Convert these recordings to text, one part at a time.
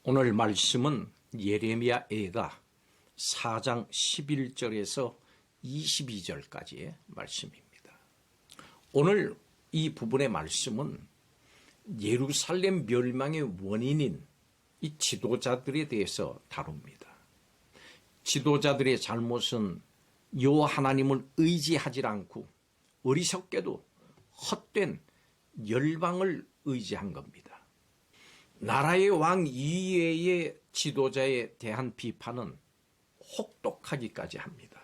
오늘 말씀은 예레미야애가 4장 11절에서 22절까지의 말씀입니다. 오늘 이 부분의 말씀은 예루살렘 멸망의 원인인 이 지도자들에 대해서 다룹니다. 지도자들의 잘못은 여호와 하나님을 의지하지 않고 어리석게도 헛된 열방을 의지한 겁니다. 나라의 왕 이외의 지도자에 대한 비판은 혹독하기까지 합니다.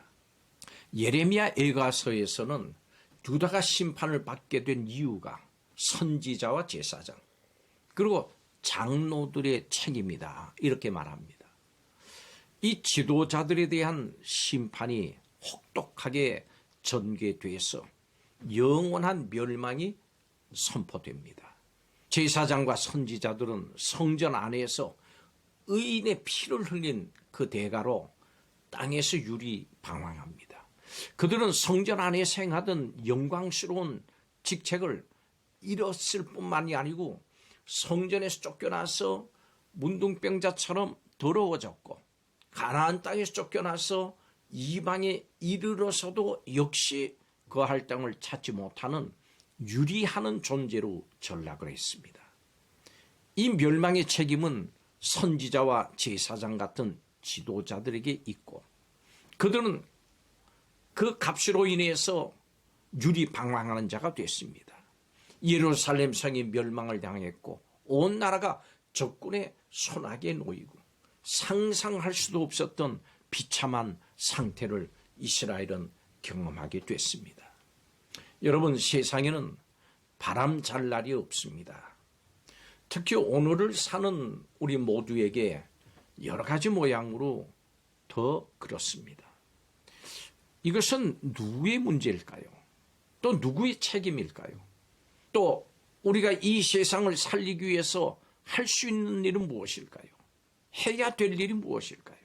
예레미야 애가서에서는 유다가 심판을 받게 된 이유가 선지자와 제사장 그리고 장로들의 책임이다 이렇게 말합니다. 이 지도자들에 대한 심판이 혹독하게 전개돼서 영원한 멸망이 선포됩니다. 제사장과 선지자들은 성전 안에서 의인의 피를 흘린 그 대가로 땅에서 유리방황합니다. 그들은 성전 안에서 행하던 영광스러운 직책을 잃었을 뿐만이 아니고 성전에서 쫓겨나서 문둥병자처럼 더러워졌고 가나안 땅에서 쫓겨나서 이방에 이르러서도 역시 거할 땅을 찾지 못하는 유리하는 존재로 전락을 했습니다. 이 멸망의 책임은 선지자와 제사장 같은 지도자들에게 있고 그들은 그 값으로 인해서 유리방황하는 자가 됐습니다. 예루살렘 성이 멸망을 당했고 온 나라가 적군의 손아귀에 놓이고 상상할 수도 없었던 비참한 상태를 이스라엘은 경험하게 됐습니다. 여러분, 세상에는 바람 잘 날이 없습니다. 특히 오늘을 사는 우리 모두에게 여러 가지 모양으로 더 그렇습니다. 이것은 누구의 문제일까요? 또 누구의 책임일까요? 또 우리가 이 세상을 살리기 위해서 할 수 있는 일은 무엇일까요? 해야 될 일이 무엇일까요?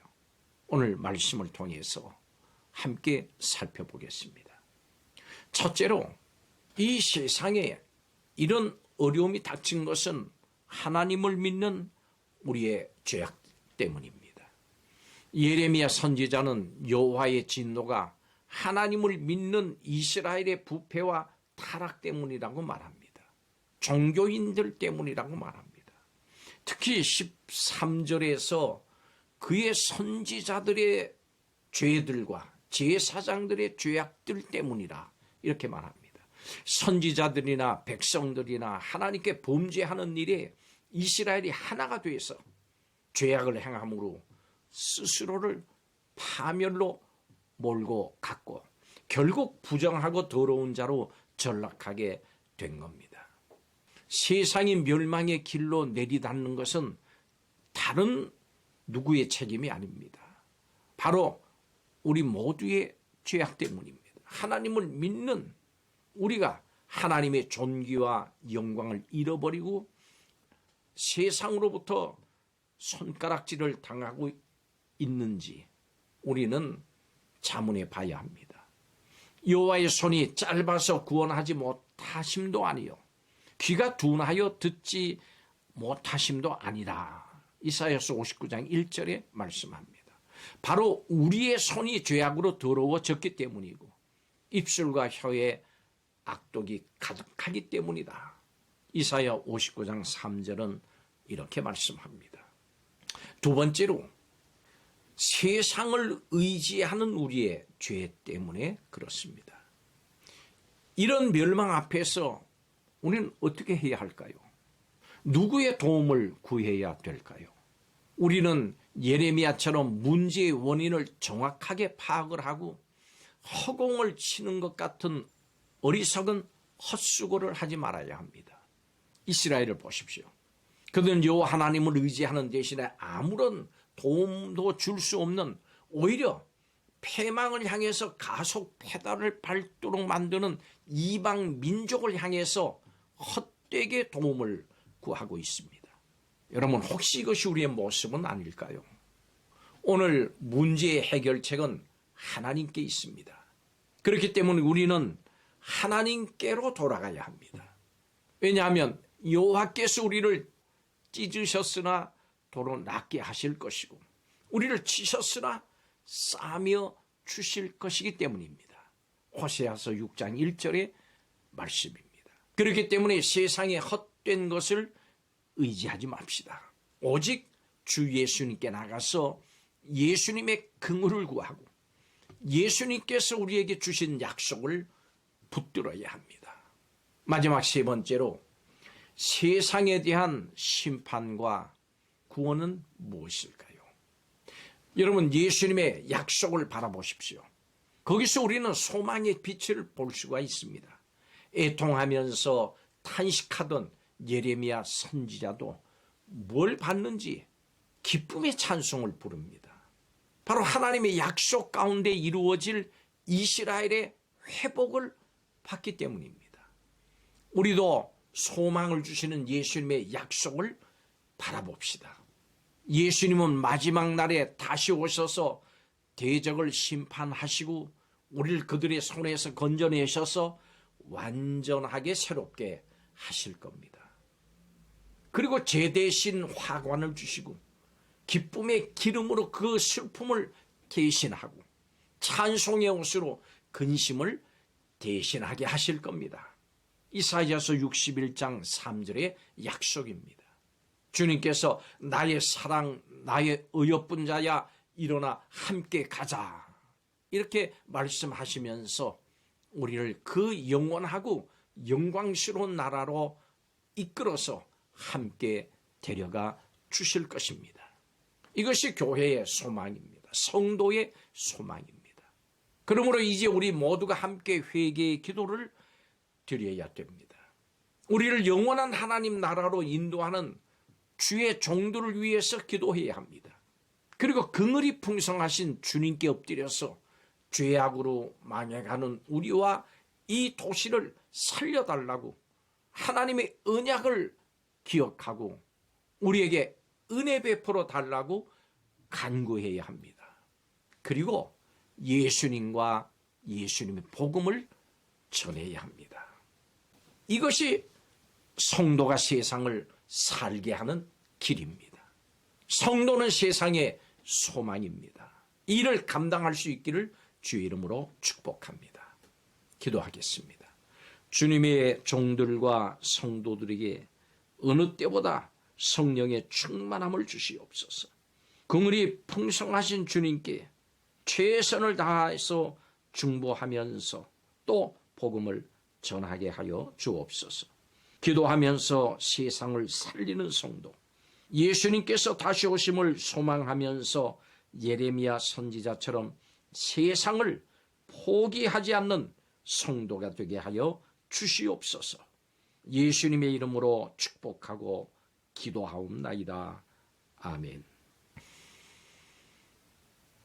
오늘 말씀을 통해서 함께 살펴보겠습니다. 첫째로 이 세상에 이런 어려움이 닥친 것은 하나님을 믿는 우리의 죄악 때문입니다. 예레미야 선지자는 여호와의 진노가 하나님을 믿는 이스라엘의 부패와 타락 때문이라고 말합니다. 종교인들 때문이라고 말합니다. 특히 13절에서 그의 선지자들의 죄들과 제사장들의 죄악들 때문이라 이렇게 말합니다. 선지자들이나 백성들이나 하나님께 범죄하는 일에 이스라엘이 하나가 돼서 죄악을 행함으로 스스로를 파멸로 몰고 갔고 결국 부정하고 더러운 자로 전락하게 된 겁니다. 세상이 멸망의 길로 내리닫는 것은 다른 누구의 책임이 아닙니다. 바로 우리 모두의 죄악 때문입니다. 하나님을 믿는 우리가 하나님의 존귀와 영광을 잃어버리고 세상으로부터 손가락질을 당하고 있는지 우리는 자문해 봐야 합니다. 여호와의 손이 짧아서 구원하지 못하심도 아니요 귀가 둔하여 듣지 못하심도 아니라 이사야서 59장 1절에 말씀합니다. 바로 우리의 손이 죄악으로 더러워졌기 때문이고 입술과 혀에 악독이 가득하기 때문이다. 이사야 59장 3절은 이렇게 말씀합니다. 두 번째로 세상을 의지하는 우리의 죄 때문에 그렇습니다. 이런 멸망 앞에서 우리는 어떻게 해야 할까요? 누구의 도움을 구해야 될까요? 우리는 예레미야처럼 문제의 원인을 정확하게 파악을 하고 허공을 치는 것 같은 어리석은 헛수고를 하지 말아야 합니다. 이스라엘을 보십시오. 그들은 여호와 하나님을 의지하는 대신에 아무런 도움도 줄 수 없는 오히려 패망을 향해서 가속 페달을 밟도록 만드는 이방 민족을 향해서 헛되게 도움을 구하고 있습니다. 여러분, 혹시 이것이 우리의 모습은 아닐까요? 오늘 문제의 해결책은 하나님께 있습니다. 그렇기 때문에 우리는 하나님께로 돌아가야 합니다. 왜냐하면 여호와께서 우리를 찢으셨으나 도로 낫게 하실 것이고 우리를 치셨으나 싸며 주실 것이기 때문입니다. 호세아서 6장 1절의 말씀입니다. 그렇기 때문에 세상의 헛된 것을 의지하지 맙시다. 오직 주 예수님께 나가서 예수님의 긍휼을 구하고 예수님께서 우리에게 주신 약속을 붙들어야 합니다. 마지막 세 번째로 세상에 대한 심판과 구원은 무엇일까요? 여러분, 예수님의 약속을 바라보십시오. 거기서 우리는 소망의 빛을 볼 수가 있습니다. 애통하면서 탄식하던 예레미야 선지자도 뭘 받는지 기쁨의 찬송을 부릅니다. 바로 하나님의 약속 가운데 이루어질 이스라엘의 회복을 받기 때문입니다. 우리도 소망을 주시는 예수님의 약속을 바라봅시다. 예수님은 마지막 날에 다시 오셔서 대적을 심판하시고 우리를 그들의 손에서 건져내셔서 완전하게 새롭게 하실 겁니다. 그리고 제 대신 화관을 주시고 기쁨의 기름으로 그 슬픔을 대신하고 찬송의 옷으로 근심을 대신하게 하실 겁니다. 이사야서 61장 3절의 약속입니다. 주님께서 나의 사랑, 나의 의롭은 자야 일어나 함께 가자 이렇게 말씀하시면서 우리를 그 영원하고 영광스러운 나라로 이끌어서 함께 데려가 주실 것입니다. 이것이 교회의 소망입니다. 성도의 소망입니다. 그러므로 이제 우리 모두가 함께 회개의 기도를 드려야 됩니다. 우리를 영원한 하나님 나라로 인도하는 주의 종들을 위해서 기도해야 합니다. 그리고 긍휼이 풍성하신 주님께 엎드려서 죄악으로 망해가는 우리와 이 도시를 살려달라고 하나님의 언약을 기억하고 우리에게 은혜 베풀어 달라고 간구해야 합니다. 그리고 예수님과 예수님의 복음을 전해야 합니다. 이것이 성도가 세상을 살게 하는 길입니다. 성도는 세상의 소망입니다. 이를 감당할 수 있기를 주의 이름으로 축복합니다. 기도하겠습니다. 주님의 종들과 성도들에게 어느 때보다 성령의 충만함을 주시옵소서. 긍휼이 풍성하신 주님께 최선을 다해서 중보하면서 또 복음을 전하게 하여 주옵소서. 기도하면서 세상을 살리는 성도, 예수님께서 다시 오심을 소망하면서 예레미야 선지자처럼 세상을 포기하지 않는 성도가 되게 하여 주시옵소서. 예수님의 이름으로 축복하고 기도하옵나이다. 아멘.